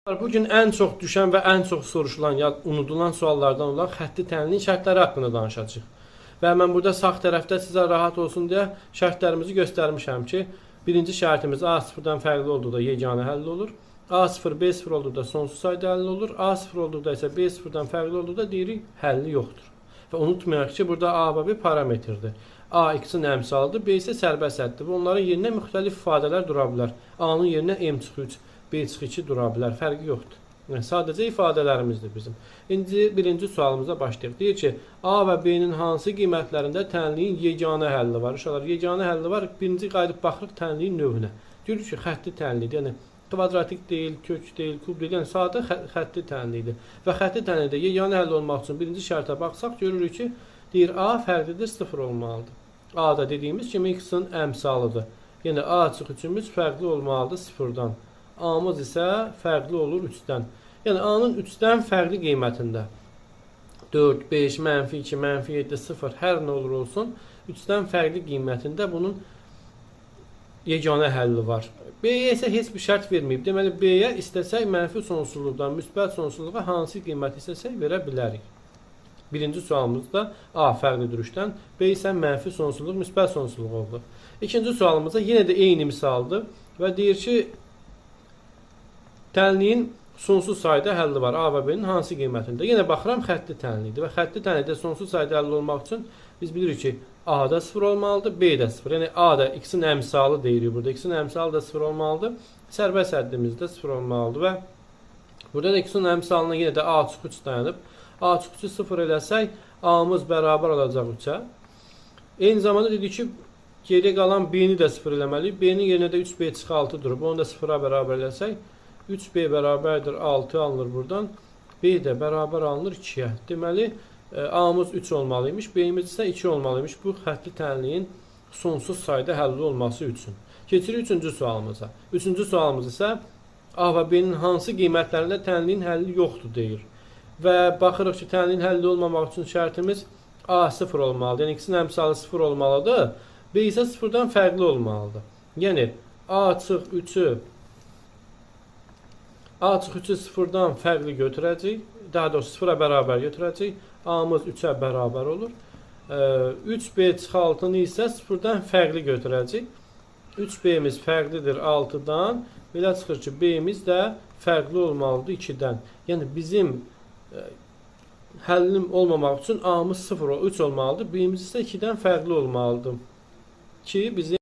Bugün ən çox düşən və ən çox soruşulan ya unudulan suallardan olan xətti tənliyin şərtləri haqqında danışacağıq. Və mən burada sağ tərəfdə sizə rahat olsun deyə şərtlərimizi göstərmişəm ki, birinci şərtimiz A0-dan fərqli olduqda yeganə həll olur. A0 B0 olduqda sonsuz sayda həll olur. A0 olduqda isə B0-dan fərqli olduqda deyirik həlli yoxdur. Və unutmayaq ki, burada A və B parametrdir. A x-in əmsalıdır, B isə sərbəst həddir. Və onların yerinə müxtəlif ifadələr dura bilər. A-nın yerinə M-3, B-2 dura bilər, fərqi yoxdur. Yəni, sadəcə ifadələrimizdir bizim. İndi birinci sualımıza başlayaq. Deyir ki, A və B-nin hansı qiymətlərində tənliyin yeganə həlli var? Uşaqlar, yeganə həlli var. Birinci qayıdıb baxırıq tənliyin növünə. Deyir ki, xətti tənlidir. Yəni, kvadratik deyil, kök deyil, kub deyil. Yəni, sadə xətti tənlidir. Və xətti tənlidə yeganə həll olmaq üçün birinci şərtə baxsaq, görürük ki, deyir A fərqlidir, 0 olmalıdır. A da dediyimiz kimi x-in əmsalıdır. Yəni, A açıq üçümüz fərqli olmalıdır 0-dan. A-mız isə fərqli olur 3-dən. Yəni, A-nın 3-dən fərqli qiymətində 4, 5, mənfi 2, mənfi 7, 0 hər nə olur olsun 3-dən fərqli qiymətində bunun yeganə həlli var. B-yə isə heç bir şərt verməyib. Deməli, B-yə istəsək mənfi sonsuzluqdan müsbət sonsuzluğa hansı qiymət istəsək verə bilərik. Birinci sualımızda A fərqlidir 3-dən, B isə mənfi sonsuzluq, müsbət sonsuzluq oldu. İkinci sualımızda yenə də eyni misaldır və deyir ki, tənliyin sonsuz sayda həlli var. A və B-nin hansı qiymətində? Yenə baxıram, xətti tənlidir və xətti tənlidə sonsuz sayda həlli olmaq üçün biz bilirik ki, A-da 0 olmalıdır, B-də 0. Yəni, A-da x-in əmsalı deyirik burada. X-in əmsalı da 0 olmalıdır. Sərbəst həddimiz də 0 olmalıdır və burada da x-in əmsalına yenə də A açıq 3 dayanıb. A açıq 3-ü 0 eləsək, A-mız bərabər olacaq 3-ə. Eyni zamanda dedik ki, geriyə qalan B-ni də 0 eləməliyik. B-nin yerinə də 3B çıxı 6 durub. Onu da 0-a bərabər eləsək, 3B bərabərdir 6 alınır buradan. B də bərabər alınır 2-yə. Deməli, A-mız 3 olmalıymış, B-imiz isə 2 olmalıymış. Bu xətti tənliyin sonsuz sayda həlli olması üçün. Keçirik 3-cü sualımıza. 3-cü sualımız isə A və B-nin hansı qiymətlərində tənliyin həlli yoxdur deyir. Və baxırıq ki, tənliyin həlli olmamaq üçün şərtimiz A 0 olmalıdır. Yəni, x-in əmsalı 0 olmalıdır. B isə 0-dan fərqli olmalıdır. Yəni, A açıq 3-ü 0-dan fərqli götürəcək. Daha doğrusu 0-a bərabər götürəcək. A-mız 3-ə bərabər olur. 3B çıxı 6-nı isə 0-dan fərqli götürəcək. 3B-miz fərqlidir 6-dan. Belə çıxır ki, B-miz də fərqli olmalıdır 2-dən. Yəni, bizim həllim olmamaq üçün A-mız 0, 3 olmalıdır. B-miz isə 2-dən fərqli olmalıdır ki, bizim